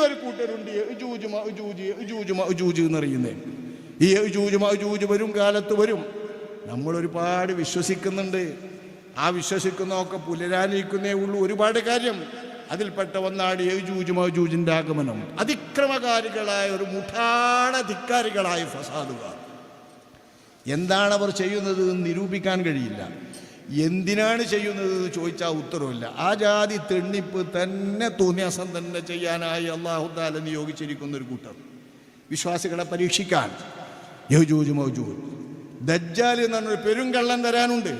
ഒരു കൂട്ടരുണ്ട് യജൂജ് എന്നറിയുന്നേ. ഈ യജൂജ് വരും കാലത്ത് വരും. നമ്മളൊരുപാട് വിശ്വസിക്കുന്നുണ്ട്. ആ വിശ്വസിക്കുന്നതൊക്കെ പുനരാനിക്കുന്നേ ഉള്ളൂ ഒരുപാട് കാര്യം. അതിൽപ്പെട്ട ഒന്നാണ് യജൂജിന്റെ ആഗമനം. അതിക്രമകാരികളായ ഒരു മുഠാണ ധിക്കാരികളായ ഫസാദുകാർ. എന്താണ് അവർ ചെയ്യുന്നത് എന്ന് നിരൂപിക്കാൻ കഴിയില്ല. എന്തിനാണ് ചെയ്യുന്നത് എന്ന് ചോദിച്ചാൽ ഉത്തരവില്ല. ആ ജാതി തെണ്ണിപ്പ് തന്നെ തോന്നിയാസം തന്നെ ചെയ്യാനായി അല്ലാഹു തആല നിയോഗിച്ചിരിക്കുന്ന ഒരു കൂട്ടർ വിശ്വാസികളെ പരീക്ഷിക്കാൻ. യജൂജ് മൗജൂജ്. ദജ്ജാൽ എന്ന് പറഞ്ഞൊരു പെരുങ്കള്ളൻ വരാനുണ്ട്.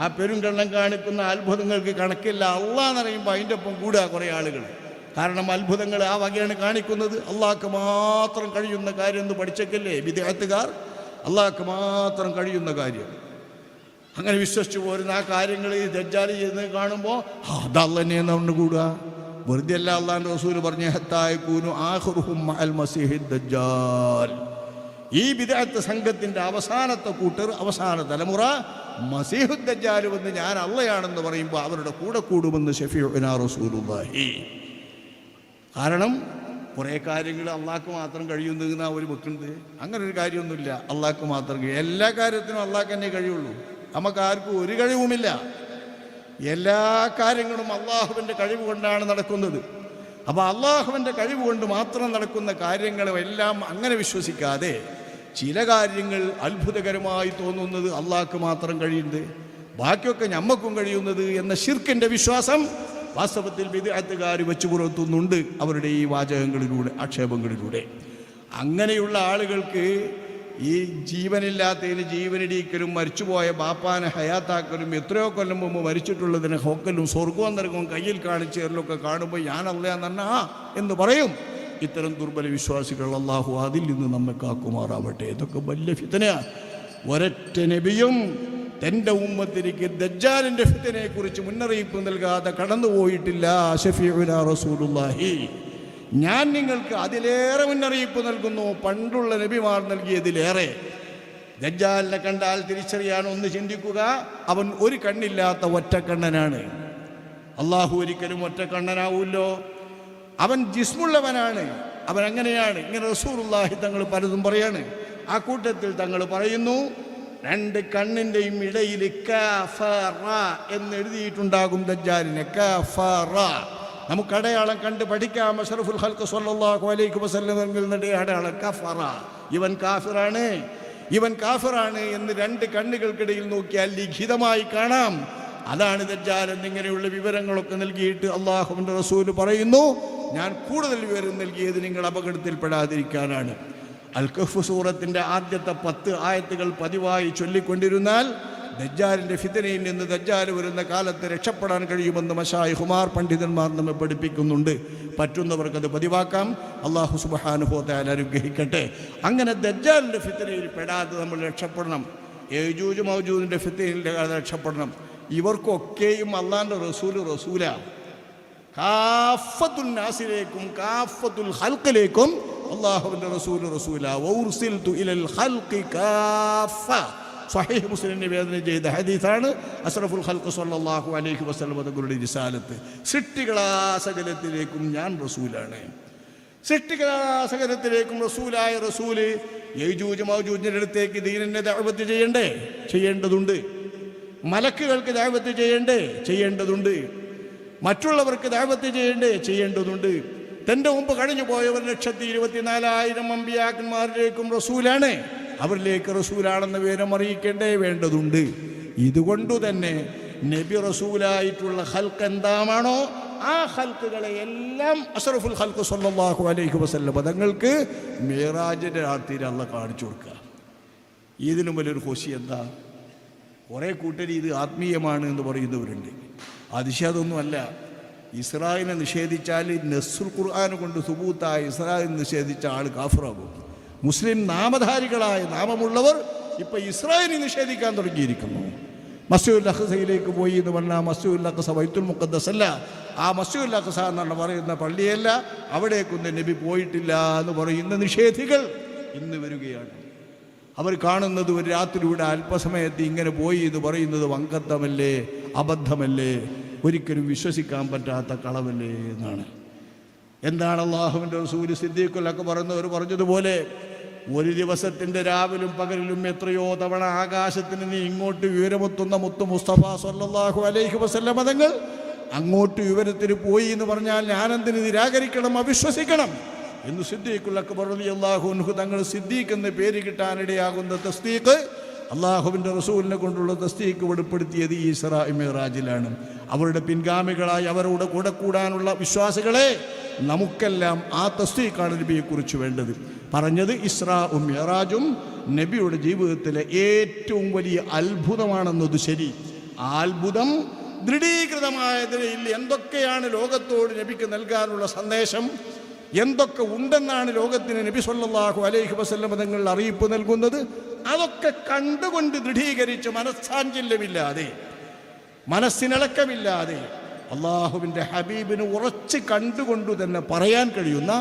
ആ പെരുങ്കള്ളൻ കാണിക്കുന്ന അത്ഭുതങ്ങൾക്ക് കണക്കില്ല. അള്ളാഹ് എന്ന് പറയുമ്പോൾ അതിൻ്റെ ഒപ്പം കൂടുക കുറേ ആളുകൾ. കാരണം അത്ഭുതങ്ങൾ ആ വകയാണ് കാണിക്കുന്നത്. അള്ളാഹ്ക്ക് മാത്രം കഴിയുന്ന കാര്യം എന്ന് പഠിച്ചേക്കല്ലേ ബിദ്അത്തുകാർ. അള്ളാഹ്ക്ക് മാത്രം കഴിയുന്ന കാര്യം അങ്ങനെ വിശ്വസിച്ച് പോരുന്ന ആ കാര്യങ്ങൾ ഈ ദജ്ജാൽ ചെയ്യുന്നത് കാണുമ്പോൾ അതല്ല തന്നെയെന്ന് കൊണ്ട് കൂടുക. വെറുതെ അല്ല അള്ളാഹുവിൻ്റെ റസൂൽ പറഞ്ഞ ഹത്തായകൂനു ആഖിറുഹും മഅൽ മസീഹി ദജ്ജാൽ. ഈ ബിദ്അത്ത് സംഘത്തിൻ്റെ അവസാനത്തെ കൂട്ടർ, അവസാന തലമുറ മസീഹു ദജ്ജാൽ വന്ന് ഞാൻ അള്ളയാണെന്ന് പറയുമ്പോൾ അവരുടെ കൂടെ കൂടുമെന്ന് ശഫീഉനാ റസൂലുള്ളാഹി. കാരണം കുറേ കാര്യങ്ങൾ അള്ളാഹ്ക്ക് മാത്രം കഴിയുന്നതെന്ന് അവർ വെക്കുന്നത്. അങ്ങനെ ഒരു കാര്യമൊന്നുമില്ല. അള്ളാഹ്ക്ക് മാത്രം എല്ലാ കാര്യത്തിനും അള്ളാഹ്ക്ക് തന്നെ കഴിയുള്ളൂ. നമുക്കാർക്കും ഒരു കഴിവുമില്ല. എല്ലാ കാര്യങ്ങളും അള്ളാഹുവിൻ്റെ കഴിവ് കൊണ്ടാണ് നടക്കുന്നത്. അപ്പോൾ അള്ളാഹുവിൻ്റെ കഴിവ് കൊണ്ട് മാത്രം നടക്കുന്ന കാര്യങ്ങളെല്ലാം അങ്ങനെ വിശ്വസിക്കാതെ ചില കാര്യങ്ങൾ അത്ഭുതകരമായി തോന്നുന്നത് അള്ളാഹ്ക്ക് മാത്രം കഴിയുന്നത്, ബാക്കിയൊക്കെ ഞമ്മക്കും കഴിയുന്നത് എന്ന ശിർക്കിൻ്റെ വിശ്വാസം വാസ്തവത്തിൽ ബിദ്അത്തുകാർ വെച്ചു പുറത്തുന്നുണ്ട് അവരുടെ ഈ വാചകങ്ങളിലൂടെ, ആക്ഷേപങ്ങളിലൂടെ. അങ്ങനെയുള്ള ആളുകൾക്ക് ഈ ജീവനില്ലാത്തതിന് ജീവനിടിക്കലും മരിച്ചുപോയ ബാപ്പാനെ ഹയാത്താക്കലും എത്രയോ കൊല്ലം മുമ്പ് മരിച്ചിട്ടുള്ളതിനെ ഹൊക്കലും സ്വർഗവും നരകവും കയ്യിൽ കാണിച്ചേരലൊക്കെ കാണുമ്പോൾ ഞാൻ അല്ലാന്ന് പറഞ്ഞാ എന്ന് പറയും. ഇത്തരം ദുർബല വിശ്വാസികൾ അല്ലാഹു അതിൽ നിന്ന് നമ്മെ കാക്കുമാറാവട്ടെ. ഇതൊക്കെ വലിയ ഫിത്നയാണ്. ഒരൊറ്റ നബിയും തൻ്റെ ഉമ്മത്തിലേക്ക് ദജ്ജാലിൻ്റെ ഫിത്നയെ കുറിച്ച് മുന്നറിയിപ്പ് നൽകാതെ കടന്നുപോയിട്ടില്ല. ശഫീഉനാ റസൂലുള്ളാഹി. ഞാൻ നിങ്ങൾക്ക് അതിലേറെ മുന്നറിയിപ്പ് നൽകുന്നു, പണ്ടുള്ള നബിമാർ നൽകിയതിലേറെ. ദജ്ജാലിനെ കണ്ടാൽ തിരിച്ചറിയാൻ ഒന്ന് ചിന്തിക്കുക. അവൻ ഒരു കണ്ണില്ലാത്ത ഒറ്റക്കണ്ണനാണ്. അള്ളാഹു ഒരിക്കലും ഒറ്റക്കണ്ണനാവൂല്ലോ. അവൻ ജിസ്മുള്ളവനാണ്. അവൻ അങ്ങനെയാണ്. ഇങ്ങനെ റസൂലുള്ളാഹി തങ്ങൾ പലതും പറയാണ്. ആ കൂട്ടത്തിൽ തങ്ങൾ പറയുന്നു, രണ്ട് കണ്ണിൻ്റെയും ഇടയിൽ കഫറ എന്ന് എഴുതിയിട്ടുണ്ടാകും ദജ്ജാലിനെ. കഫറ നമുക്ക് അടയാളം കണ്ട് പഠിക്കാം. അഷ്റഫുൽ ഖൽഖ് സ്വല്ലല്ലാഹു അലൈഹി വസല്ലം നൽകുന്ന അടയാളം കഫറ. ഇവൻ കാഫിറാണ്, ഇവൻ കാഫിറാണ് എന്ന് രണ്ട് കണ്ണുകൾക്കിടയിൽ നോക്കിയാൽ ലിഖിതമായി കാണാം. അതാണ് ദജ്ജാൽ എന്നിങ്ങനെയുള്ള വിവരങ്ങളൊക്കെ നൽകിയിട്ട് അള്ളാഹുവിൻ്റെ റസൂല് പറയുന്നു, ഞാൻ കൂടുതൽ വിവരം നൽകിയത് നിങ്ങൾ അപകടത്തിൽപ്പെടാതിരിക്കാനാണ്. അൽ കഹ്ഫ് സൂറത്തിൻ്റെ ആദ്യത്തെ 10 ആയത്തുകൾ പതിവായി ചൊല്ലിക്കൊണ്ടിരുന്നാൽ ദജ്ജാലിൻ്റെ ഫിത്നയിൽ നിന്ന് ദജ്ജാൽ വരുന്ന കാലത്ത് രക്ഷപ്പെടാൻ കഴിയുമെന്ന് മശായിഖുമാർ, പണ്ഡിതന്മാർ നമ്മെ പഠിപ്പിക്കുന്നുണ്ട്. പറ്റുന്നവർക്കത് പതിവാക്കാം. അല്ലാഹു സുബ്ഹാനഹു വ തആല അനുഗ്രഹിക്കട്ടെ. അങ്ങനെ ദജ്ജാലിൻ്റെ ഫിത്നയിൽ പെടാതെ നമ്മൾ രക്ഷപ്പെടണം. യജൂജ് മൗജൂദിൻ്റെ ഫിത്നയിൽ രക്ഷപ്പെടണം. ഇവർക്കൊക്കെയും അള്ളാഹിൻ്റെ റസൂലാ. കാഫത്തുൽ നാസിലേക്കും കാഫത്തുൽ ഖൽഖിലേക്കും അല്ലാഹുവിൻ്റെ റസൂലാ. വഉർസിൽതു ഇലൽ ഖൽഖി കാഫ. സ്വഹീഹ് മുസ്ലിം നിവേദനം ചെയ്ത ഹദീസാണ്. അഷ്റഫുൽ ഖൽഖ് സ്വല്ലല്ലാഹു അലൈഹി വസല്ലം തങ്ങളുടെ റിസാലത്ത്. സൃഷ്ടികളാസകലത്തിലേക്കും ഞാൻ റസൂലാണ്. സൃഷ്ടികളാസകലത്തിലേക്കും റസൂലായ റസൂല് യജൂജ് മൗജൂജിൻ്റെ അടുത്തേക്ക് ദീനിനെ ദഅവത്ത് ചെയ്യേണ്ടതുണ്ട്. മലക്കുകൾക്ക് ദഅവത്ത് ചെയ്യേണ്ടതുണ്ട്. മറ്റുള്ളവർക്ക് ദഅവത്ത് ചെയ്യേണ്ടതുണ്ട്. തൻ്റെ മുമ്പ് കഴിഞ്ഞു പോയവർ 124,000 അമ്പിയാക്കന്മാരിലേക്കും റസൂലാണ്. അവരിലേക്ക് റസൂലാണെന്ന വിവരം വേണ്ടതുണ്ട്. ഇതുകൊണ്ടു തന്നെ നബി റസൂലായിട്ടുള്ള ഖൽഖ് എന്താണോ ആ ഖൽഖുകളെ എല്ലാം അഷ്റഫുൽ ഖൽഖ് സ്വല്ലല്ലാഹു അലൈഹി വസല്ലം തങ്ങൾക്ക് മിഅ്റാജിൻ്റെ രാത്രിയിൽ അല്ലാഹ് കാണിച്ചു കൊടുക്കുക. ഇതിനും വലിയൊരു ഖുശി എന്താ? കുറേ കൂട്ടർ ഇത് ആത്മീയമാണ് എന്ന് പറയുന്നവരുണ്ട്. അതിശയമൊന്നുമല്ല. ഇസ്രായേലിനെ നിഷേധിച്ചാൽ നസ്സുൽ ഖുർആൻ കൊണ്ട് സുബൂത്തായ ഇസ്രായേൽ നിഷേധിച്ച ആൾ കാഫിറാകും. മുസ്ലിം നാമധാരികളായ നാമമുള്ളവർ ഇപ്പം ഇസ്രായേലിനെ നിഷേധിക്കാൻ തുടങ്ങിയിരിക്കുന്നു. മസ്ജിദുൽ അഖ്സയിലേക്ക് പോയി എന്ന് പറഞ്ഞാൽ മസ്ജിദുൽ അഖ്സ ബൈത്തുൽ മുഖദ്ദസ് അല്ല. ആ മസ്ജിദുൽ അഖ്സ എന്നാണ് പറയുന്ന പള്ളിയല്ല. അവിടേക്കൊന്നും നബി പോയിട്ടില്ല എന്ന് പറയുന്ന നിഷേധികൾ ഇന്ന് വരികയാണ്. അവർ കാണുന്നത് ഒരു രാത്രിയുടെ അല്പസമയത്ത് ഇങ്ങനെ പോയി എന്ന് പറയുന്നത് വങ്കത്തമല്ലേ, അബദ്ധമല്ലേ, ഒരിക്കലും വിശ്വസിക്കാൻ പറ്റാത്ത കളവല്ലേ എന്നാണ്. എന്താണ് അല്ലാഹുവിൻ്റെ റസൂൽ സിദ്ദീഖുൽ അക്ബർ എന്നവർ പറഞ്ഞതുപോലെ, ഒരു ദിവസത്തിൻ്റെ രാവിലും പകലിലും എത്രയോ തവണ ആകാശത്തിന് നീ ഇങ്ങോട്ട് വിവരമെത്തുന്ന മുത്തു മുസ്തഫ സല്ലല്ലാഹു അലൈഹി വസല്ലം തങ്ങൾ അങ്ങോട്ട് വിവരത്തിന് പോയി എന്ന് പറഞ്ഞാൽ ഞാനെന്തിന് നിരാകരിക്കണം, അവിശ്വസിക്കണം എന്ന് സിദ്ദീഖുൽ അക്ബർ റളിയല്ലാഹു അൻഹു തങ്ങൾ സിദ്ദീഖ് എന്ന് പേര് കിട്ടാനിടയാകുന്ന തസ്ദീഖ്, അള്ളാഹുവിൻ്റെ റസൂലിനെ കൊണ്ടുള്ള തസ്ദീഖ് വെളിപ്പെടുത്തിയത് ഈ ഇസ്രാ മിഅ്റാജിലാണ്. അവരുടെ പിൻഗാമികളായി അവരുടെ കൂടെ കൂടാനുള്ള വിശ്വാസികളെ നമുക്കെല്ലാം ആ തസ്ദീഖാണ് നബിയെക്കുറിച്ച് വേണ്ടത്. പറഞ്ഞത് ഇസ്രാഉം മിഅ്റാജും നബിയുടെ ജീവിതത്തിലെ ഏറ്റവും വലിയ അത്ഭുതമാണെന്നത് ശരി. ആ അത്ഭുതം ദൃഢീകൃതമായ നിലയിൽ എന്തൊക്കെയാണ് ലോകത്തോട് നബിക്ക് നൽകാനുള്ള സന്ദേശം, എന്തൊക്കെ ഉണ്ടെന്നാണ് ലോകത്തിന് നബി സല്ലല്ലാഹു അലൈഹി വസല്ലം തങ്ങൾ അറിയിപ്പ് നൽകുന്നത്, അതൊക്കെ കണ്ടുകൊണ്ട് ദൃഢീകരിച്ച് മനസ്സാഞ്ചല്യമില്ലാതെ മനസ്സിനിളക്കമില്ലാതെ അള്ളാഹുവിൻ്റെ ഹബീബിന് ഉറച്ച് കണ്ടുകൊണ്ടു തന്നെ പറയാൻ കഴിയുന്ന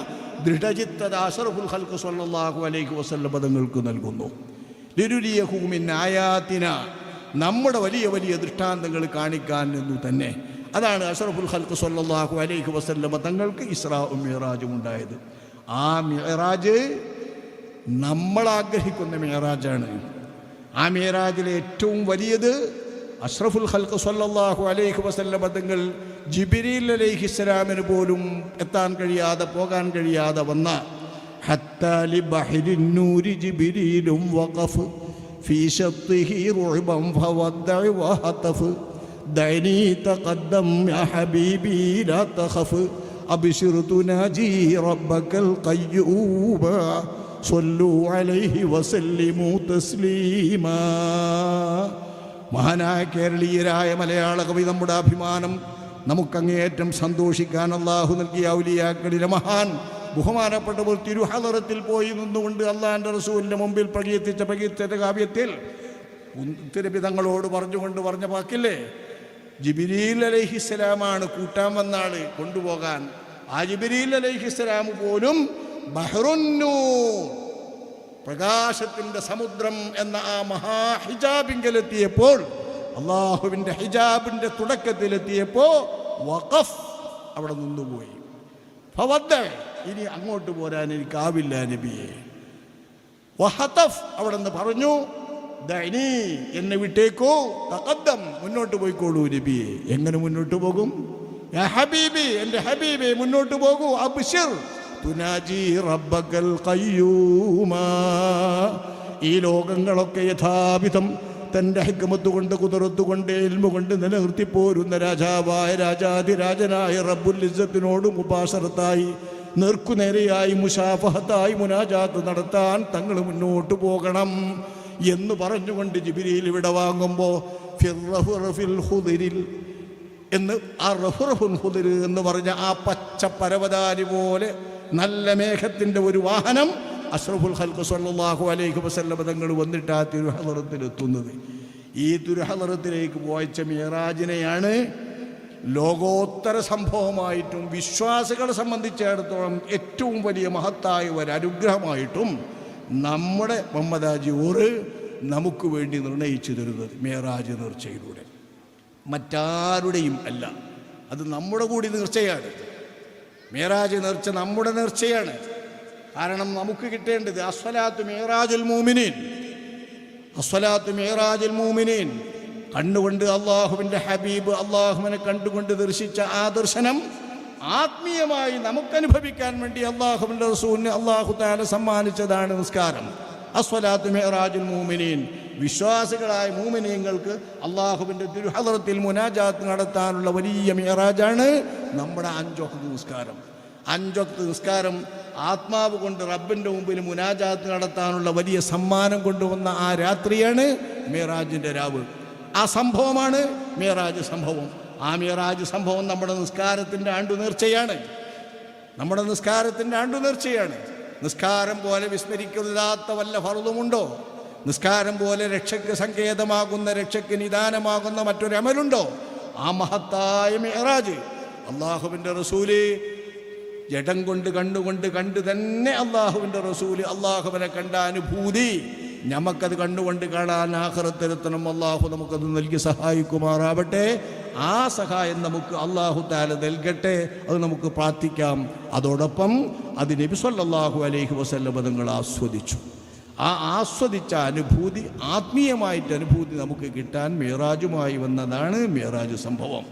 ദൃഢചിത്തത അഷ്റഫുൽ ഖൽഖ് സല്ലല്ലാഹു അലൈഹി വസല്ലം തങ്ങൾക്ക് നൽകുന്നു. ലിരുരിയഹു മിൻ ആയാതിന, നമ്മുടെ വലിയ വലിയ ദൃഷ്ടാന്തങ്ങൾ കാണിക്കാൻ എന്നു തന്നെ. അതാണ് അഷ്റഫുൽ ഖൽഖ് സല്ലല്ലാഹു അലൈഹി വസല്ലം തങ്ങൾക്ക് ഇസ്രാഉം മിഅ്റാജും ഉണ്ടായത്. ആ മിഅ്റാജ് നമ്മൾ ആഗ്രഹിക്കുന്ന മിഅ്റാജാണ്. ആ മിഅ്റാജിലെ ഏറ്റവും വലിയത് അഷ്റഫുൽ ഖൽഖ് സല്ലല്ലാഹു അലൈഹി വസല്ലം തങ്ങൾ ജിബ്രീൽ അലൈഹിസ്സലാമിന് പോലും എത്താൻ കഴിയാതെ പോകാൻ കഴിയാതെ വന്ന ഹത്താ ലി ബഹ്രിൻ നൂരി ജിബ്രീലും വഖഫ് ഫീ ശത്തിഹി റുഅബൻ ഫവദ്ദഅ വഹതഫ് ദഅനി തഖദ്ദം യാ ഹബീബി ലാ തഖഫ് അബ്ശിർ തുനാജി റബ്ബകൽ ഖയ്യൂമ സ്വല്ലു അലൈഹി വസല്ലിമു തസ്ലീമാ. മഹാനായ കേരളീയരായ മലയാള കവി, നമ്മുടെ അഭിമാനം, നമുക്കങ്ങേയറ്റം സന്തോഷിക്കാൻ അള്ളാഹു നൽകിയ ഔലിയാക്കളിലെ മഹാൻ ബഹുമാനപ്പെട്ടവർ തിരുഹളറത്തിൽ പോയി നിന്നുകൊണ്ട് അള്ളാഹിൻ്റെ റസൂലിൻ്റെ മുമ്പിൽ പ്രകീർത്തിച്ച കാവ്യത്തിൽ തിരുപ്പി തങ്ങളോട് പറഞ്ഞ വാക്കില്ലേ, ജിബ്രീൽ അലൈഹിസ്സലാമാണ് കൂട്ടാൻ വന്നാള് കൊണ്ടുപോകാൻ. ആ ജിബ്രീൽ അലൈഹിസ്സലാം പോലും ബഹ്റുന്നൂർ, പ്രകാശത്തിൻ്റെ സമുദ്രം എന്ന ആ മഹാഹിജാബിങ്കലെത്തിയപ്പോൾ, അള്ളാഹുവിൻ്റെ ഹിജാബിൻ്റെ തുടക്കത്തിലെത്തിയപ്പോൾ വഖഫ്, അവിടെ നിന്നുപോയി. ഫവദ്ദ, ഇനി അങ്ങോട്ട് പോരാൻ എനിക്കാവില്ല നബിയെ. വഹതഫ്, അവിടെ നിന്ന് പറഞ്ഞു ദഅനി, എന്നെ വിട്ടേക്കോ, തഖദ്ദം, മുന്നോട്ട് പോയിക്കോളൂ നബിയെ. എങ്ങനെ മുന്നോട്ട് പോകും? യാ ഹബീബി, എൻ്റെ ഹബീബെ മുന്നോട്ട് പോകൂ. അബ്ശിർ തുനാജി റബ്ബകൽ ഖയ്യൂമ, ഈ ലോകങ്ങളൊക്കെ യഥാവിധം തൻ്റെ ഹിക്മത്ത് കൊണ്ട് കുതിരത്ത് കൊണ്ട് ഇൽമു കൊണ്ട് നിലനിർത്തിപ്പോരുന്ന രാജാവായ രാജാധിരാജനായ റബ്ബുൽ ഇസ്സത്തിനോട് മുബാശറത്തായി നേർക്കുനേരെയായി മുശാഫഹത്തായി മുനാജാത്ത് നടത്താൻ തങ്ങൾ മുന്നോട്ട് പോകണം എന്ന് പറഞ്ഞുകൊണ്ട് ജിബ്രീൽ ഇവിടെ വാങ്ങുമ്പോൾ എന്ന് ആ റഫുറഫുൽ ഹുദർ എന്ന് പറഞ്ഞ ആ പച്ച പരവതാനി പോലെ നല്ല മേഘത്തിൻ്റെ ഒരു വാഹനം അഷ്റഫുൽ ഖൽഖ് സല്ലല്ലാഹു അലൈഹി വസല്ലം തങ്ങൾ വന്നിട്ട് ആ തിരുഹളറത്തിലെത്തുന്നത്. ഈ തിരുഹളറത്തിലേക്ക് പോയച്ച മിഅ്റാജിനെയാണ് ലോകോത്തര സംഭവമായിട്ടും വിശ്വാസികളെ സംബന്ധിച്ചിടത്തോളം ഏറ്റവും വലിയ മഹത്തായ ഒരു അനുഗ്രഹമായിട്ടും നമ്മുടെ മുഹമ്മദാജി ഓറ് നമുക്ക് വേണ്ടി നിർണയിച്ചു തരുന്നത് മിഅ്റാജ് നേർച്ചയിലൂടെ, മറ്റാരുടെയും അല്ല. അത് നമ്മുടെ കൂടി നേർച്ചയാണ്. മിഅ്റാജ് നേർച്ച നമ്മുടെ നേർച്ചയാണ്. കാരണം നമുക്ക് കിട്ടേണ്ടത് അസ്സലാത്തു മിഅ്റാജുൽ മുഅ്മിനീൻ, അസ്സലാത്തു മിഅ്റാജുൽ മുഅ്മിനീൻ. കണ്ടുകൊണ്ട് അള്ളാഹുവിൻ്റെ ഹബീബ് അള്ളാഹുവിനെ കണ്ടുകൊണ്ട് ദർശിച്ച ആ ദർശനം ആത്മീയമായി നമുക്കനുഭവിക്കാൻ വേണ്ടി അള്ളാഹുവിൻ്റെ റസൂലിന് അള്ളാഹു തആല സമ്മാനിച്ചതാണ് നിസ്കാരം. അസ്സലാത്തു മിഅ്റാജുൽ മുഅ്മിനീൻ, വിശ്വാസികളായ മുഅ്മിനീങ്ങൾക്ക് അള്ളാഹുവിൻ്റെ തിരുഹളറത്തിൽ മുനാജാത്ത് നടത്താനുള്ള വലിയ മിഅ്റാജാണ് നമ്മുടെ 5 വഖ്ത് നിസ്കാരം. 5 വഖ്ത് നിസ്കാരം ആത്മാവ് കൊണ്ട് റബ്ബിൻ്റെ മുമ്പിൽ മുനാജാത്ത് നടത്താനുള്ള വലിയ സമ്മാനം കൊണ്ടുവന്ന ആ രാത്രിയാണ് മിഅ്റാജിൻ്റെ രാവ്. ആ സംഭവമാണ് മിഅ്റാജ് സംഭവം. ആ മിഅ്റാജ് സംഭവം നമ്മുടെ നിസ്കാരത്തിൻ്റെ ആണ്ടുനേർച്ചയാണ്. നമ്മുടെ നിസ്കാരത്തിൻ്റെ ആണ്ടുനേർച്ചയാണ്. നിസ്കാരം പോലെ വിസ്മരിക്കാത്ത വല്ല ഫർളുമുണ്ടോ? നിസ്കാരം പോലെ രക്ഷയ്ക്ക് സങ്കേതമാകുന്ന, രക്ഷയ്ക്ക് നിദാനമാകുന്ന മറ്റൊരു അമലുണ്ടോ? ആ മഹത്തായ മിഅ്റാജ് അള്ളാഹുവിൻ്റെ റസൂല് ജഡം കൊണ്ട് കണ്ടുകൊണ്ട് കണ്ട് തന്നെ അള്ളാഹുവിൻ്റെ റസൂല് അള്ളാഹുവിനെ കണ്ട അനുഭൂതി നമുക്കത് കണ്ടുകൊണ്ട് കാണാൻ ആഖിറത്തിലെത്തണം. അള്ളാഹു നമുക്കത് നൽകി സഹായിക്കുമാറാവട്ടെ. ആ സഹായം നമുക്ക് അള്ളാഹു തആല നൽകട്ടെ. അത് നമുക്ക് പ്രാർത്ഥിക്കാം. അതോടൊപ്പം അത് നബി സല്ലല്ലാഹു അലൈഹി വസല്ലം തങ്ങൾ ആസ്വദിച്ചു. ആ ആസ്വദിച്ച അനുഭൂതി, ആത്മീയമായിട്ട് അനുഭൂതി നമുക്ക് കിട്ടാൻ മിഅ്റാജുമായി വന്നതാണ് മിഅ്റാജ് സംഭവം.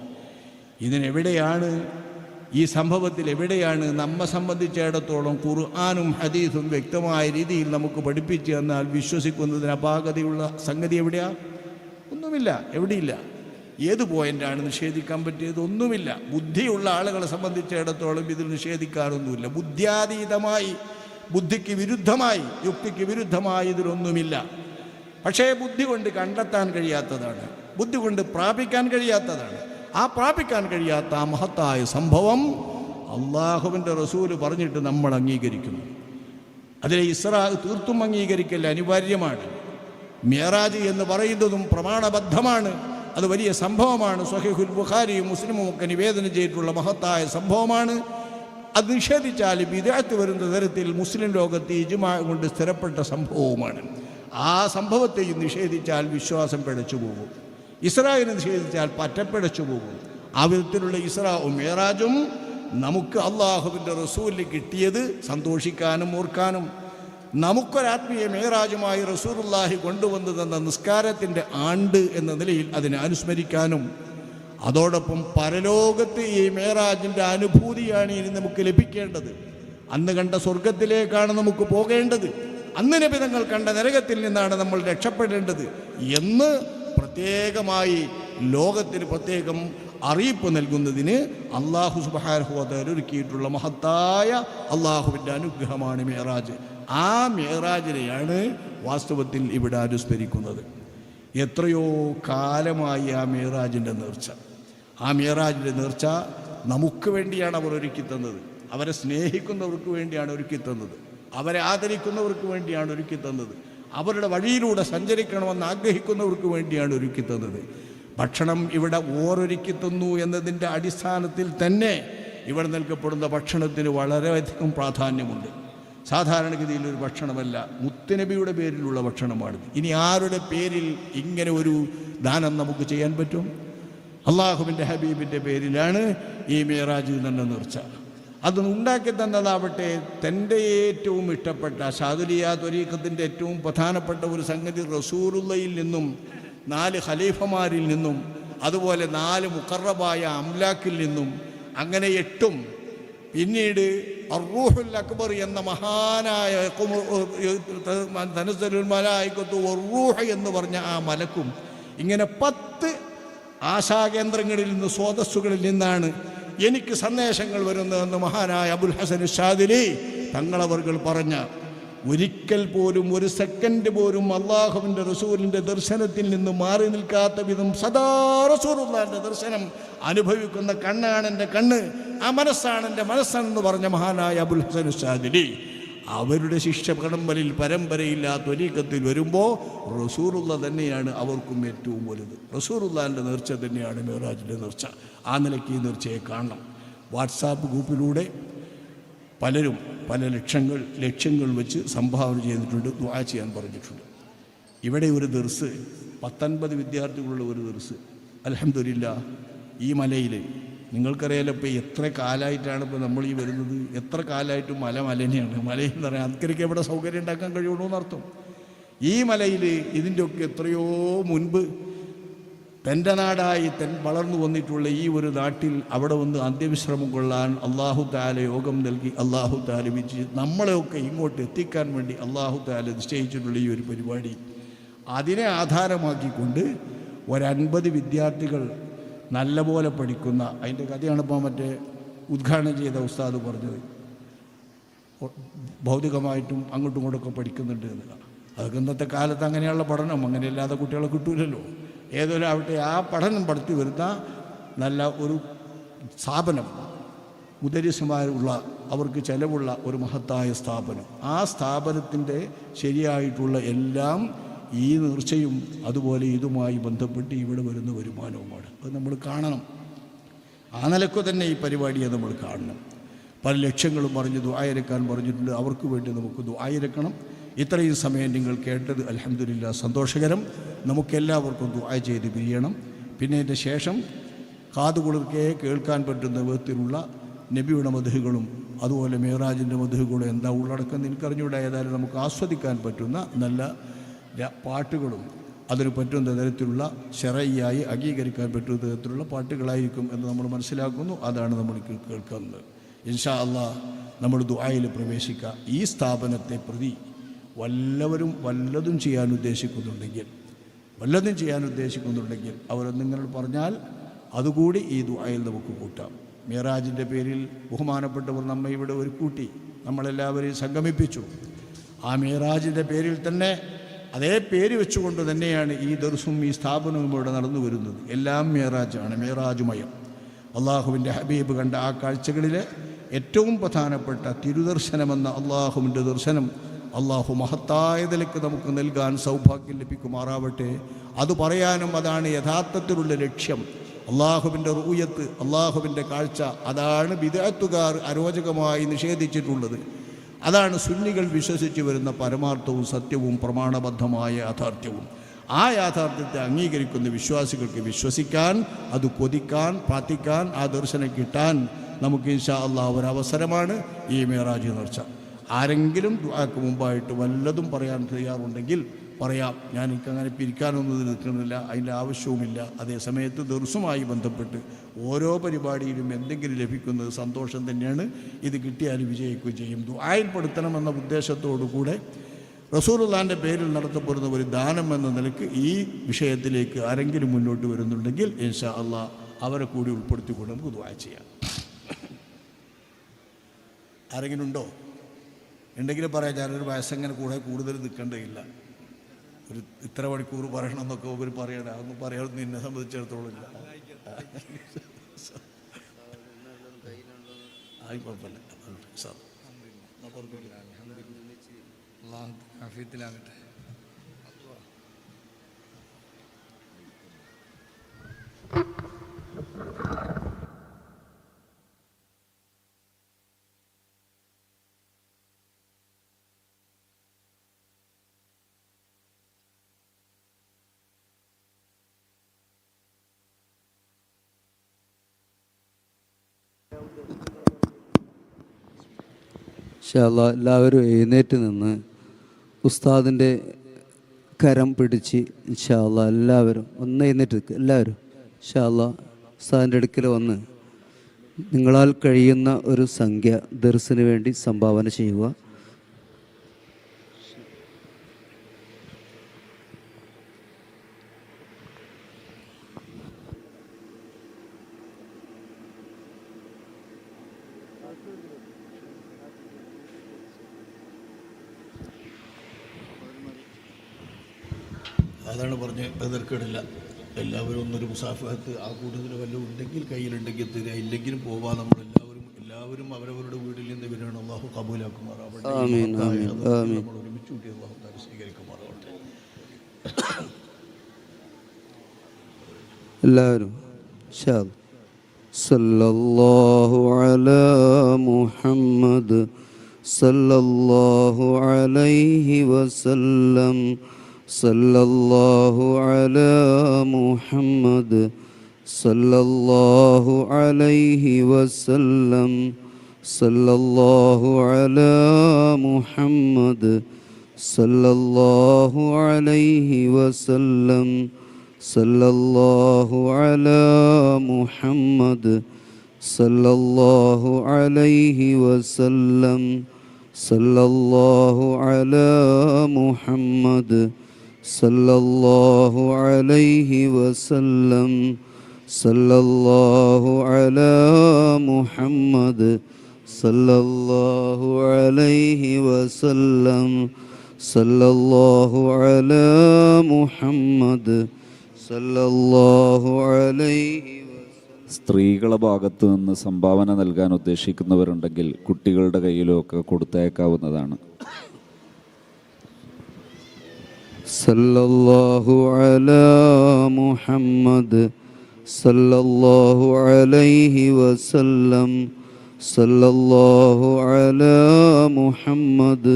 ഇതിനെവിടെയാണ്, ഈ സംഭവത്തിൽ എവിടെയാണ് നമ്മെ സംബന്ധിച്ചിടത്തോളം ഖുർആനും ഹദീസും വ്യക്തമായ രീതിയിൽ നമുക്ക് പഠിപ്പിച്ചു തന്നാൽ വിശ്വസിക്കുന്നതിന് അപാകതയുള്ള സംഗതി എവിടെയാ? ഒന്നുമില്ല, എവിടെയില്ല. ഏത് പോയിൻ്റാണ് നിഷേധിക്കാൻ പറ്റിയത്? ഒന്നുമില്ല. ബുദ്ധിയുള്ള ആളുകളെ സംബന്ധിച്ചിടത്തോളം ഇതിൽ നിഷേധിക്കാറൊന്നുമില്ല. ബുദ്ധ്യാതീതമായി, ബുദ്ധിക്ക് വിരുദ്ധമായി, യുക്തിക്ക് വിരുദ്ധമായി ഇതിലൊന്നുമില്ല. പക്ഷേ ബുദ്ധി കൊണ്ട് കണ്ടെത്താൻ കഴിയാത്തതാണ്, ബുദ്ധി കൊണ്ട് പ്രാപിക്കാൻ കഴിയാത്തതാണ്. ആ പ്രാപിക്കാൻ കഴിയാത്ത ആ മഹത്തായ സംഭവം അള്ളാഹുവിൻ്റെ റസൂല് പറഞ്ഞിട്ട് നമ്മൾ അംഗീകരിക്കുന്നു. അതിലെ ഇസ്രാ തീർത്തും അംഗീകരിക്കൽ അനിവാര്യമാണ്. മിഅ്റാജ് എന്ന് പറയുന്നതും പ്രമാണബദ്ധമാണ്. അത് വലിയ സംഭവമാണ്. സ്വഹീഹുൽ ബുഖാരിയും മുസ്ലിമും ഒക്കെ നിവേദനം ചെയ്തിട്ടുള്ള മഹത്തായ സംഭവമാണ്. അത് നിഷേധിച്ചാൽ ബിദ്അത്ത് വരുന്ന തരത്തിൽ മുസ്ലിം ലോകത്ത് ഇജ്മാ കൊണ്ട് സ്ഥിരപ്പെട്ട സംഭവവുമാണ്. ആ സംഭവത്തെയും നിഷേധിച്ചാൽ വിശ്വാസം പിഴച്ചു പോകും. ഇസ്രായിനെ നിഷേധിച്ചാൽ പറ്റപ്പിഴച്ചു പോകും. ആ വിധത്തിലുള്ള ഇസ്രാവും മിഅ്റാജും നമുക്ക് അള്ളാഹുവിൻ്റെ റസൂലിന് കിട്ടിയത് സന്തോഷിക്കാനും ഓർക്കാനും, നമുക്കൊരാത്മീയ മിഅ്റാജുമായി റസൂലുള്ളാഹി കൊണ്ടുവന്നു തന്ന നിസ്കാരത്തിൻ്റെ ആണ്ട് എന്ന നിലയിൽ അതിനെ അനുസ്മരിക്കാനും, അതോടൊപ്പം പരലോകത്ത് ഈ മിഅ്റാജിൻ്റെ അനുഭൂതിയാണ് ഇനി നമുക്ക് ലഭിക്കേണ്ടത്. അന്ന് കണ്ട സ്വർഗത്തിലേക്കാണ് നമുക്ക് പോകേണ്ടത്. അന്ന് നബി തങ്ങൾ കണ്ട നരകത്തിൽ നിന്നാണ് നമ്മൾ രക്ഷപ്പെടേണ്ടത് എന്ന് പ്രത്യേകമായി ലോകത്തിന് പ്രത്യേകം അറിയിപ്പ് നൽകുന്നതിന് അല്ലാഹു സുബ്ഹാനഹു വ തആല ഒരുക്കിയിട്ടുള്ള മഹത്തായ അള്ളാഹുവിൻ്റെ അനുഗ്രഹമാണ് മിഅ്റാജ്. ആ മിഅ്റാജിനെയാണ് വാസ്തവത്തിൽ ഇവിടെ അനുസ്മരിക്കുന്നത്. എത്രയോ കാലമായി ആ മിഅ്റാജിൻ്റെ നേർച്ച, ആ മിഅ്റാജിൻ്റെ നേർച്ച നമുക്ക് വേണ്ടിയാണ് അവർ ഒരുക്കി തന്നത്. അവരെ സ്നേഹിക്കുന്നവർക്ക് വേണ്ടിയാണ് ഒരുക്കി തന്നത്. അവരെ ആദരിക്കുന്നവർക്ക് വേണ്ടിയാണ് ഒരുക്കി തന്നത്. അവരുടെ വഴിയിലൂടെ സഞ്ചരിക്കണമെന്ന് ആഗ്രഹിക്കുന്നവർക്ക് വേണ്ടിയാണ് ഒരുക്കി തന്നത്. ഭക്ഷണം ഇവിടെ ഓരൊരുക്കി തന്നു എന്നതിൻ്റെ അടിസ്ഥാനത്തിൽ തന്നെ ഇവിടെ നൽകപ്പെടുന്ന ഭക്ഷണത്തിന് വളരെയധികം പ്രാധാന്യമുണ്ട്. സാധാരണഗതിയിലൊരു ഭക്ഷണമല്ല, മുത്തുനബിയുടെ പേരിലുള്ള ഭക്ഷണമാണിത്. ഇനി ആരുടെ പേരിൽ ഇങ്ങനെ ഒരു ദാനം നമുക്ക് ചെയ്യാൻ പറ്റും? അള്ളാഹുവിൻ്റെ ഹബീബിൻ്റെ പേരിലാണ് ഈ മിഅ്റാജ് തന്നെ നേർച്ച. അത് ഉണ്ടാക്കി തന്നതാവട്ടെ തൻ്റെ ഏറ്റവും ഇഷ്ടപ്പെട്ട ശാദുലിയ ത്വരീഖത്തിൻ്റെ ഏറ്റവും പ്രധാനപ്പെട്ട ഒരു സംഗതി റസൂലുള്ളയിൽ നിന്നും 4 ഖലീഫമാരിൽ നിന്നും അതുപോലെ 4 മുഖറബായ അംലാക്കിൽ നിന്നും അങ്ങനെ 8 പിന്നീട് അർറൂഹുൽ അക്ബർ എന്ന മഹാനായ തനസ്സലുൽ മലായികത്തു വറൂഹ് എന്ന് പറഞ്ഞ ആ മലക്കും ഇങ്ങനെ 10 ആശാകേന്ദ്രങ്ങളിൽ നിന്ന് സ്രോതസ്സുകളിൽ നിന്നാണ് എനിക്ക് സന്ദേശങ്ങൾ വരുന്നതെന്ന് മഹാനായ അബുൽ ഹസൻ ഷാദിലി തങ്ങളവർകൾ പറഞ്ഞ, ഒരിക്കൽ പോലും ഒരു സെക്കൻഡ് പോലും അള്ളാഹുവിൻ്റെ റസൂലിൻ്റെ ദർശനത്തിൽ നിന്ന് മാറി നിൽക്കാത്ത വിധം സദാ റസൂലുള്ളാഹിൻ്റെ ദർശനം അനുഭവിക്കുന്ന കണ്ണാണ് എൻ്റെ കണ്ണ്, ആ മനസ്സാണ് എൻ്റെ മനസ്സെന്ന് പറഞ്ഞ മഹാനായ അബുൽ ഹസൻ ഷാദിലി അവരുടെ ശിഷ്യ കടമ്പലിൽ പരമ്പരയില്ലാ ത്വരീഖത്തിൽ വരുമ്പോൾ റസൂലുള്ള തന്നെയാണ് അവർക്കും ഏറ്റവും വലുത്. റസൂലുള്ളാഹിൻ്റെ നേർച്ച തന്നെയാണ് മിഅ്റാജിൻ്റെ നേർച്ച. ആ നിലയ്ക്ക് ഈ നേർച്ചയെ കാണണം. വാട്സാപ്പ് ഗ്രൂപ്പിലൂടെ പലരും പല ലക്ഷ്യങ്ങൾ വെച്ച് സംഭാവന ചെയ്തിട്ടുണ്ട്, ദുആ ചെയ്യാൻ പറഞ്ഞിട്ടുണ്ട്. ഇവിടെ ഒരു ദർസ് 19 വിദ്യാർത്ഥികളുള്ള ഒരു ദർസ് അൽഹംദുലില്ലാഹ് ഈ മലയിൽ നിങ്ങൾക്കറിയാലോ. ഇപ്പോൾ എത്ര കാലമായിട്ടാണ് ഇപ്പോൾ നമ്മൾ ഈ വരുന്നത്, എത്ര കാലമായിട്ടും മലനെയാണ്. മലയെന്ന് പറയാൻ അതൊക്കെ എവിടെ സൗകര്യം ഉണ്ടാക്കാൻ കഴിയുള്ളൂ എന്നർത്ഥം. ഈ മലയിൽ ഇതിൻ്റെയൊക്കെ എത്രയോ മുൻപ് തൻ്റെ നാടായി വളർന്നു വന്നിട്ടുള്ള ഈ ഒരു നാട്ടിൽ അവിടെ വന്ന് അന്ത്യവിശ്രമം കൊള്ളാൻ അല്ലാഹു തആല യോഗം നൽകി, അല്ലാഹു തആല വിജയിച്ച് നമ്മളെയൊക്കെ ഇങ്ങോട്ട് എത്തിക്കാൻ വേണ്ടി അല്ലാഹു തആല നിശ്ചയിച്ചിട്ടുള്ള ഈ ഒരു പരിപാടി, അതിനെ ആധാരമാക്കിക്കൊണ്ട് 50 വിദ്യാർത്ഥികൾ നല്ലപോലെ പഠിക്കുന്ന, അതിൻ്റെ കഥയാണ് ഇപ്പോൾ മറ്റേ ഉദ്ഘാടനം ചെയ്ത ഉസ്താദ് പറഞ്ഞത്, ഭൗതികമായിട്ടും അങ്ങോട്ടും ഇങ്ങോട്ടൊക്കെ പഠിക്കുന്നുണ്ട് എന്നതാണ്. അതൊക്കെ ഇന്നത്തെ കാലത്ത് അങ്ങനെയുള്ള പഠനം, അങ്ങനെയല്ലാതെ കുട്ടികളെ കിട്ടൂലല്ലോ. ഏതൊരാവട്ടെ ആ പഠനം പഠിത്തി വരുന്ന നല്ല ഒരു സ്ഥാപനം, മുദരിസുമാരുള്ള അവർക്ക് ചിലവുള്ള ഒരു മഹത്തായ സ്ഥാപനം. ആ സ്ഥാപനത്തിൻ്റെ ശരിയായിട്ടുള്ള എല്ലാം ഈ നേർച്ചയും അതുപോലെ ഇതുമായി ബന്ധപ്പെട്ട് ഇവിടെ വരുന്ന വരുമാനവുമാണ്. അത് നമ്മൾ കാണണം. ആ നിലയ്ക്ക് തന്നെ ഈ പരിപാടിയെ നമ്മൾ കാണണം. പല ലക്ഷ്യങ്ങളും പറഞ്ഞ് ദുആയിരക്കാൻ പറഞ്ഞിട്ടുണ്ട്. അവർക്ക് വേണ്ടി നമുക്ക് ദുആയിരക്കണം. ഇത്രയും സമയം നിങ്ങൾ കേട്ടത് അൽഹംദുലില്ലാ സന്തോഷകരം. നമുക്കെല്ലാവർക്കും ദുആ ചെയ്ത് പിരിയണം. പിന്നെ അതിൻ്റെ ശേഷം കാതുകുളിർക്കെ കേൾക്കാൻ പറ്റുന്ന വിധത്തിലുള്ള നബിയുടെ മദ്ഹുകളും അതുപോലെ മേറാജിൻ്റെ മദ്ഹുകളും എന്താ ഉള്ളടക്കം എനിക്കറിഞ്ഞൂടെ. ഏതായാലും നമുക്ക് ആസ്വദിക്കാൻ പറ്റുന്ന നല്ല പാട്ടുകളും അതിന് പറ്റുന്ന തരത്തിലുള്ള ശരയ്യായി അംഗീകരിക്കാൻ പറ്റുന്ന തരത്തിലുള്ള പാട്ടുകളായിരിക്കും എന്ന് നമ്മൾ മനസ്സിലാക്കുന്നു. അതാണ് നമ്മൾ കേൾക്കുന്നത്. ഇൻഷാ അല്ലാഹ് നമ്മൾ ദുആയിൽ പ്രവേശിക്കുക. ഈ സ്ഥാപനത്തെ പ്രതി വല്ലതും ചെയ്യാൻ ഉദ്ദേശിക്കുന്നുണ്ടെങ്കിൽ അവരെന്നിങ്ങനെ പറഞ്ഞാൽ അതുകൂടി ഈ ദുആയിൽ നമുക്ക് കൂട്ടാം. മിറാജിൻ്റെ പേരിൽ ബഹുമാനപ്പെട്ടവർ നമ്മെ ഇവിടെ ഒരു കൂട്ടി നമ്മളെല്ലാവരെയും സംഗമിപ്പിച്ചു. ആ മിറാജിൻ്റെ പേരിൽ തന്നെ അതേ പേര് വെച്ചുകൊണ്ട് തന്നെയാണ് ഈ ദർസും ഈ സ്ഥാപനവും ഇവിടെ നടന്നു വരുന്നത്. എല്ലാം മിറാജാണ്, മിറാജുമയം. അള്ളാഹുവിൻ്റെ ഹബീബ് കണ്ട ആ കാഴ്ചകളിൽ ഏറ്റവും പ്രധാനപ്പെട്ട തിരുദർശനമെന്ന അള്ളാഹുവിൻ്റെ ദർശനം അള്ളാഹു മഹത്തായ നിലയ്ക്ക് നമുക്ക് നൽകാൻ സൗഭാഗ്യം ലഭിക്കുമാറാവട്ടെ. അത് പറയാനും അതാണ് യഥാർത്ഥത്തിലുള്ള ലക്ഷ്യം. അള്ളാഹുവിൻ്റെ റൂയത്ത്, അള്ളാഹുവിൻ്റെ കാഴ്ച, അതാണ് ബിദ്അത്തുകാർ അരോചകമായി നിഷേധിച്ചിട്ടുള്ളത്. അതാണ് സുന്നികൾ വിശ്വസിച്ച് വരുന്ന പരമാർത്ഥവും സത്യവും പ്രമാണബദ്ധമായ യാഥാർത്ഥ്യവും. ആ യാഥാർത്ഥ്യത്തെ അംഗീകരിക്കുന്ന വിശ്വാസികൾക്ക് വിശ്വസിക്കാൻ, അത് കൊതിക്കാൻ, പ്രാർത്ഥിക്കാൻ, ആ ദർശനം കിട്ടാൻ നമുക്ക് ഇൻഷാ അല്ലാഹ് ഒരവസരമാണ് ഈ മിറാജ് നേർച്ച. ആരെങ്കിലും ദുആക്ക് മുമ്പായിട്ട് വല്ലതും പറയാൻ തയ്യാറുണ്ടെങ്കിൽ പറയാം. ഞാൻ എനിക്കങ്ങനെ പിരിക്കാനൊന്നും നിൽക്കുന്നില്ല, അതിൻ്റെ ആവശ്യവുമില്ല. അതേസമയത്ത് ദർസുമായി ബന്ധപ്പെട്ട് ഓരോ പരിപാടിയിലും എന്തെങ്കിലും ലഭിക്കുന്നത് സന്തോഷം തന്നെയാണ്. ഇത് കിട്ടിയാൽ വിജയിക്കുകയും ചെയ്യും. ദുആയിൽപ്പെടുത്തണമെന്ന ഉദ്ദേശത്തോടു കൂടെ റസൂലുള്ളാഹിൻ്റെ പേരിൽ നടത്തപ്പെടുന്ന ഒരു ദാനം എന്ന നിലയ്ക്ക് ഈ വിഷയത്തിലേക്ക് ആരെങ്കിലും മുന്നോട്ട് വരുന്നുണ്ടെങ്കിൽ ഇൻഷാ അല്ലാഹ് അവരെ കൂടി ഉൾപ്പെടുത്തിക്കൊണ്ട് നമുക്ക് ദുആ ചെയ്യാം. ആരെങ്കിലും ഉണ്ടോ? ഉണ്ടെങ്കിലും പറയാം. ഞാനൊരു വയസ്സങ്ങനെ കൂടുതൽ നിൽക്കേണ്ടതില്ല. ഒരു ഇത്ര മണിക്കൂർ പറയണം എന്നൊക്കെ അവർ പറയണം. അതൊന്നും പറയാനൊന്നും എന്നെ സംബന്ധിച്ചിടത്തോളം ഇല്ല. ആയി കുഴപ്പമില്ല. ആഫിയത്തിലാകട്ടെ. ഇൻഷാ അല്ലാഹ് എല്ലാവരും എഴുന്നേറ്റ് നിന്ന് ഉസ്താദിൻ്റെ കരം പിടിച്ച് ഇൻഷാ അല്ലാഹ് എല്ലാവരും ഒന്ന് എഴുന്നേറ്റ് നിൽക്കുക. എല്ലാവരും ഇൻഷാ അല്ലാഹ് ഉസ്താദിൻ്റെ അടുക്കൽ വന്ന് നിങ്ങളാൽ കഴിയുന്ന ഒരു സംഖ്യ ദർസിന് വേണ്ടി സംഭാവന ചെയ്യുക. അതാണ് പറഞ്ഞ് എതിർക്കേടില്ല. എല്ലാവരും ഒന്നൊരു മുസാഫഹത്ത് ആ കൂടുതൽ വല്ലതും ഉണ്ടെങ്കിൽ കയ്യിലുണ്ടെങ്കിൽ തരിക, ഇല്ലെങ്കിലും പോവാ. എല്ലാവരും അവരവരുടെ വീട്ടിൽ നിന്ന് വരികയാണ്. അള്ളാഹു കബൂലാക്കുമാറാവട്ടെ. നമ്മൾ ഒരുമിച്ച് കൂട്ടി അള്ളാഹു താല സ്വീകരിക്കുമാറാവട്ടെ. എല്ലാവരും സല്ലല്ലാഹു അലാ മുഹമ്മദ് സല്ലല്ലാഹു അലൈഹി വസല്ലം. സല്ലല്ലാഹു അലാ മുഹമ്മദ് സല്ലല്ലാഹു അലൈഹി വസല്ലം. സല്ലല്ലാഹു അലാ മുഹമ്മദ് സല്ലല്ലാഹു അലൈഹി വസല്ലം. സല്ലല്ലാഹു അലാ മുഹമ്മദ് സല്ലല്ലാഹു അലൈഹി വസല്ലം. സല്ലല്ലാഹു അലാ മുഹമ്മദ് സല്ലല്ലാഹു അലൈഹി വസല്ലം. സല്ലല്ലാഹു അലാ മുഹമ്മദ് സല്ലല്ലാഹു അലൈഹി വസല്ലം. സല്ലല്ലാഹു അലാ മുഹമ്മദ് സല്ലല്ലാഹു അലൈഹി. സ്ത്രീകളുടെ ഭാഗത്തു നിന്ന് സംഭാവന നൽകാൻ ഉദ്ദേശിക്കുന്നവരുണ്ടെങ്കിൽ കുട്ടികളുടെ കയ്യിലൊക്കെ കൊടുത്തയക്കാവുന്നതാണ്. സല്ലല്ലാഹു അലാ മുഹമ്മദ് സല്ലല്ലാഹു അലൈഹി വസല്ലം. സല്ലല്ലാഹു അലാ മുഹമ്മദ്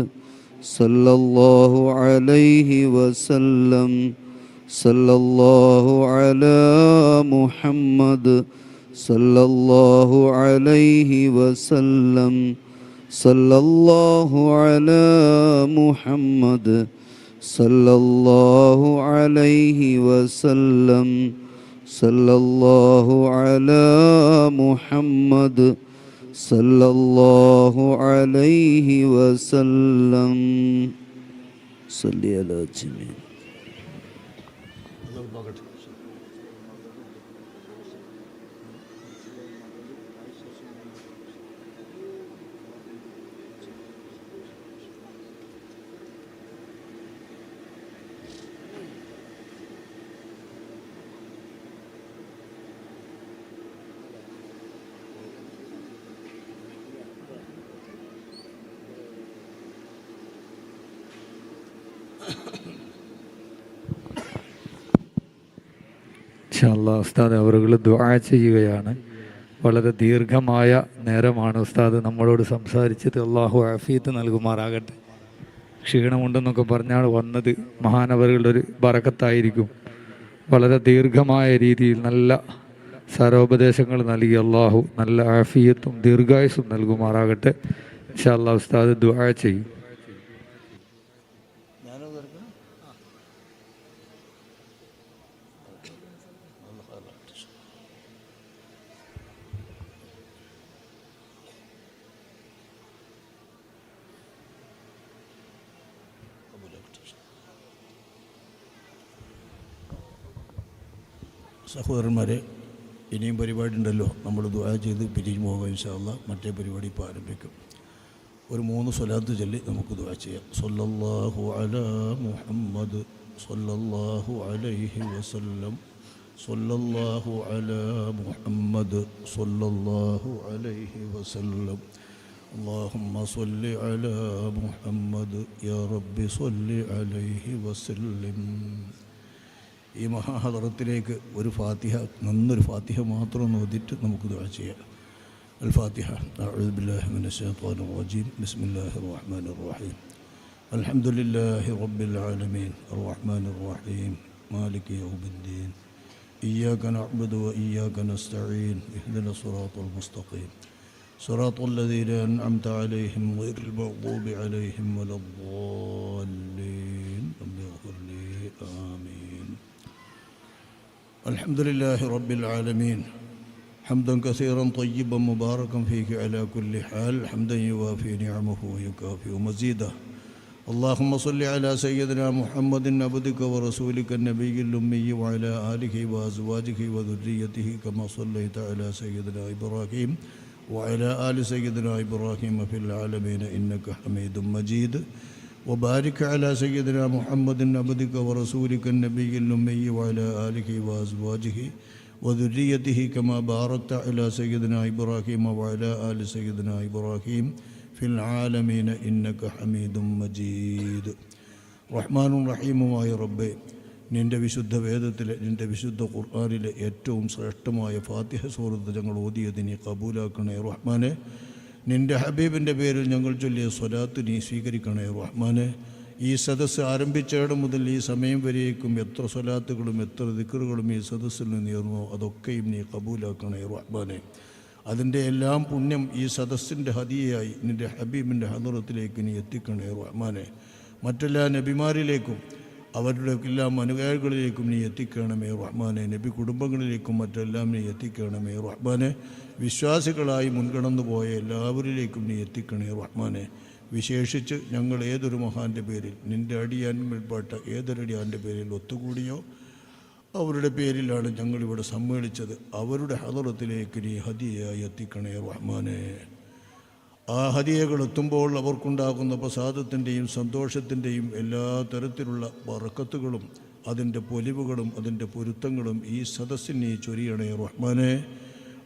صلى الله عليه وسلم صلى الله على محمد صلى الله عليه وسلم صلى الله على محمد صلى الله عليه وسلم صلى الله على محمد صلى الله عليه وسلم صلي على جميع ഉസ്താദ് അവരുകൾ ദുആ ചെയ്യുകയാണ്. വളരെ ദീർഘമായ നേരമാണ് ഉസ്താദ് നമ്മളോട് സംസാരിച്ചത്. അള്ളാഹു ആഫിയത്ത് നൽകുമാറാകട്ടെ. ക്ഷീണമുണ്ടെന്നൊക്കെ പറഞ്ഞാൽ വന്നത് മഹാനവറുകളുടെ ഒരു ബറക്കത്തായിരിക്കും. വളരെ ദീർഘമായ രീതിയിൽ നല്ല സാരോപദേശങ്ങൾ നൽകി അള്ളാഹു നല്ല ആഫിയത്തും ദീർഘായുസ്സും നൽകുമാറാകട്ടെ. ഇൻഷാ അല്ലാഹ് ഉസ്താദ് ദുആ ചെയ്യും. സഹോദരന്മാരെ, ഇനിയും പരിപാടി ഉണ്ടല്ലോ. നമ്മൾ ദുആ ചെയ്ത് പിരിഞ്ഞു പോകാം ഇൻഷാ അല്ലാഹ്. മറ്റേ പരിപാടി ഇപ്പോൾ ആരംഭിക്കും. ഒരു 3 സ്വലാത്ത് ചൊല്ലി നമുക്ക് ദുആ ചെയ്യാം. സ്വല്ലല്ലാഹു അലാ മുഹമ്മദ് സ്വല്ലല്ലാഹു അലൈഹി വസല്ലം സ്വല്ലല്ലാഹു അലാ മുഹമ്മദ് സ്വല്ലല്ലാഹു അലൈഹി വസല്ലം اللهم صل على محمد يا رب صل عليه وسلم. ഈ മഹാഹദറത്തിലേക്ക് ഒരു ഫാത്തിഹ, നന്നൊരു ഫാത്തിഹ മാത്രം ഓതിയിട്ട് നമുക്ക് ദുആ ചെയ്യാം. അൽ ഫാത്തിഹ. അഊദു ബില്ലാഹി മിനശ് ശൈത്വാനിർ റജീം. ബിസ്മില്ലാഹിർ റഹ്മാനിർ റഹീം. അൽഹംദുലില്ലാഹി റബ്ബിൽ ആലമീൻ അർറഹ്മാനിർ റഹീം മാലികി യൗമിദ്ദീൻ ഇയ്യാക നഅ്ബുദു വ ഇയ്യാക നസ്തഈൻ ഇഹ്ദിനസ് സിറാത്തൽ മുസ്തഖീം സിറാത്തൽ ലദീന അൻഅംത അലൈഹിം ഗൈറിൽ മഗ്ദൂബി അലൈഹിം വലദ്ദാല്ലീൻ. ആമീൻ. الحمد لله رب العالمين حمدا كثيرا طيبا مباركا فيه على كل حال حمدا يوافي نعمه ويكافئ مزيده. اللهم صل على سيدنا محمد عبدك ورسولك النبي الأمي وعلى آله وأزواجه وذريته كما صليت على سيدنا إبراهيم وعلى آل سيدنا إبراهيم في العالمين إنك حميد مجيد. وبارك على سيدنا محمد عبدك ورسولك النبي الأمي وعلى آله وأزواجه وذريته كما باركت على سيدنا إبراهيم وعلى آل سيدنا إبراهيم في العالمين إنك حميد مجيد. റഹ്മാനും റഹീമുമായ റബ്ബേ, നിൻ്റെ വിശുദ്ധ വേദത്തിലെ നിൻ്റെ വിശുദ്ധ ഖുർആനിലെ ഏറ്റവും ശ്രേഷ്ഠമായ ഫാത്തിഹ സൂറത്ത് ഞങ്ങൾ ഓതിയത് നീ കബൂലാക്കണേ റഹ്മാനെ. നിൻ്റെ ഹബീബിൻ്റെ പേരിൽ ഞങ്ങൾ ചൊല്ലിയ സ്വലാത്ത് നീ സ്വീകരിക്കണേ റഹ്മാനെ. ഈ സദസ്സ് ആരംഭിച്ചയിടം മുതൽ ഈ സമയം വരേക്കും എത്ര സ്വലാത്തുകളും എത്ര ദിക്റുകളും ഈ സദസ്സിൽ നിന്ന് നേർന്നോ അതൊക്കെയും നീ കബൂലാക്കണേ റഹ്മാനെ. അതിൻ്റെ എല്ലാം പുണ്യം ഈ സദസ്സിൻ്റെ ഹദിയയായി നിൻ്റെ ഹബീബിൻ്റെ ഹദറത്തിലേക്ക് നീ എത്തിക്കണേ റഹ്മാനെ. മറ്റെല്ലാ നബിമാരിലേക്കും അവരുടെ എല്ലാ അനുയായികളിലേക്കും നീ എത്തിക്കണമേ റഹ്മാനെ. നബി കുടുംബങ്ങളിലേക്കും മറ്റെല്ലാം നീ എത്തിക്കണമേ റഹ്മാനെ. വിശ്വാസികളായി മുൻകടന്നു പോയ എല്ലാവരിലേക്കും നീ എത്തിക്കണേ റഹ്മാനെ. വിശേഷിച്ച് ഞങ്ങൾ ഏതൊരു മഹാൻ്റെ പേരിൽ നിൻ്റെ അടിയാൻപെട്ട ഏതൊരടിയാൻ്റെ പേരിൽ ഒത്തുകൂടിയോ അവരുടെ പേരിലാണ് ഞങ്ങളിവിടെ സമ്മേളിച്ചത്. അവരുടെ ഹദറത്തിലേക്ക് നീ ഹദിയയായി എത്തിക്കണേ റഹ്മാനെ. ആ ഹദിയകൾ എത്തുമ്പോൾ അവർക്കുണ്ടാകുന്ന പ്രസാദത്തിൻ്റെയും സന്തോഷത്തിൻ്റെയും എല്ലാ തരത്തിലുള്ള ബറക്കത്തുകളും അതിൻ്റെ പൊലിവുകളും അതിൻ്റെ പൊരുത്തങ്ങളും ഈ സദസ്സിൽ നീ ചൊരിയണേ റഹ്മാനെ.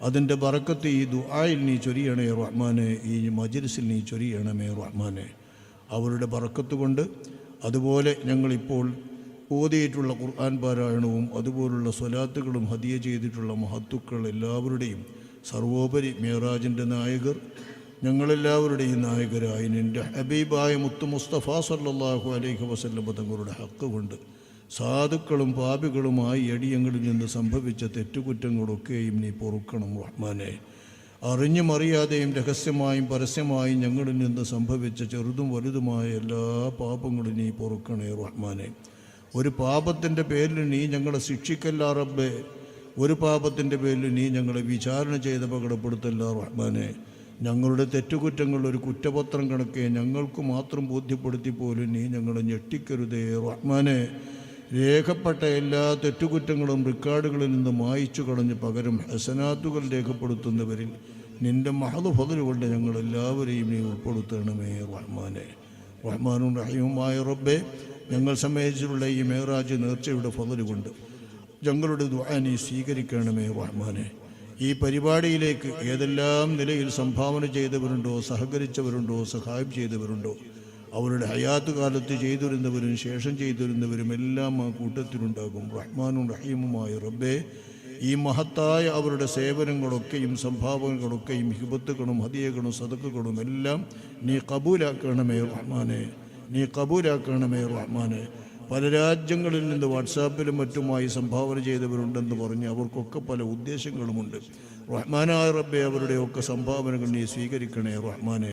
അതിൻ്റെ ബറക്കത്ത് ഈ ദുആയിൽ നീ ചൊരിയണേ റഹ്മാനെ. ഈ മജ്ലിസിൽ നീ ചൊരിയണമേ റഹ്മാനെ. അവരുടെ ബറക്കത്ത് കൊണ്ട് അതുപോലെ ഞങ്ങളിപ്പോൾ ഓതിയിട്ടുള്ള ഖുർആൻ പാരായണവും അതുപോലുള്ള സ്വലാത്തുകളും ഹദിയ ചെയ്തിട്ടുള്ള മഹത്തുക്കൾ എല്ലാവരുടെയും സർവോപരി മേറാജിൻ്റെ നായകർ ഞങ്ങളെല്ലാവരുടെയും നായകരായ നിൻ്റെ ഹബീബായ മുത്തു മുസ്തഫ സല്ലല്ലാഹു അലൈഹി വസല്ലം തങ്ങളുടെ ഹക്ക് കൊണ്ട് സാധുക്കളും പാപികളുമായി അടിയങ്ങളിൽ നിന്ന് സംഭവിച്ച തെറ്റുകുറ്റങ്ങളൊക്കെയും നീ പൊറുക്കണം റഹ്മാനെ. അറിഞ്ഞും അറിയാതെയും രഹസ്യമായും പരസ്യമായും ഞങ്ങളിൽ നിന്ന് സംഭവിച്ച ചെറുതും വലുതുമായ എല്ലാ പാപങ്ങളും നീ പൊറുക്കണേ റഹ്മാനെ. ഒരു പാപത്തിൻ്റെ പേരിൽ നീ ഞങ്ങളെ ശിക്ഷിക്കല്ല റബ്ബേ. ഒരു പാപത്തിൻ്റെ പേരിൽ നീ ഞങ്ങളെ വിചാരണ ചെയ്ത് അപകടപ്പെടുത്തല്ല റഹ്മാനെ. ഞങ്ങളുടെ തെറ്റുകുറ്റങ്ങൾ ഒരു കുറ്റപത്രം കണക്കെ ഞങ്ങൾക്ക് മാത്രം ബോധ്യപ്പെടുത്തി പോലും നീ ഞങ്ങളെ ഞെട്ടിക്കരുതേ റഹ്മാനെ. രേഖപ്പെട്ട എല്ലാ തെറ്റുകുറ്റങ്ങളും റെക്കോർഡുകളിൽ നിന്ന് മായിച്ചു കളഞ്ഞ് പകരം ഹസനാത്തുകൾ രേഖപ്പെടുത്തുന്നവരിൽ നിൻ്റെ മഹദ് ഫദ്ൽ കൊണ്ട് ഞങ്ങളെല്ലാവരെയും നീ ഉൾപ്പെടുത്തണമേ റഹ്മാനെ. റഹ്മാനും റഹീമുമായ റബ്ബേ, ഞങ്ങൾ സമയത്തുള്ള ഈ മേറാജ് നേർച്ചയുടെ ഫദ്ൽ കൊണ്ട് ഞങ്ങളുടെ ദുആ നീ സ്വീകരിക്കണമേ റഹ്മാനെ. ഈ പരിപാടിയിലേക്ക് ഏതെല്ലാം നിലയിൽ സംഭാവന ചെയ്തവരുണ്ടോ, സഹകരിച്ചവരുണ്ടോ, സഹായം ചെയ്തവരുണ്ടോ, അവരുടെ ഹയാത്ത് കാലത്ത് ചെയ്തിരുന്നവരും ശേഷം ചെയ്തിരുന്നവരും എല്ലാം ആ കൂട്ടത്തിലുണ്ടാകും. റഹ്മാനും റഹീമുമായ റബ്ബേ, ഈ മഹത്തായ അവരുടെ സേവനങ്ങളൊക്കെയും സംഭാവനകളൊക്കെയും ഹിബത്തുകളും ഹദിയകളും സദഖകളും എല്ലാം നീ കബൂലാക്കണമേ റഹ്മാനെ. നീ കബൂലാക്കണമേ റഹ്മാനെ. പല രാജ്യങ്ങളിൽ നിന്ന് വാട്സാപ്പിലും മറ്റുമായി സംഭാവന ചെയ്തവരുണ്ടെന്ന് പറഞ്ഞ് അവർക്കൊക്കെ പല ഉദ്ദേശങ്ങളുമുണ്ട്. റഹ്മാനായ റബ്ബേ, അവരുടെയൊക്കെ സംഭാവനകൾ നീ സ്വീകരിക്കണേ റഹ്മാനെ.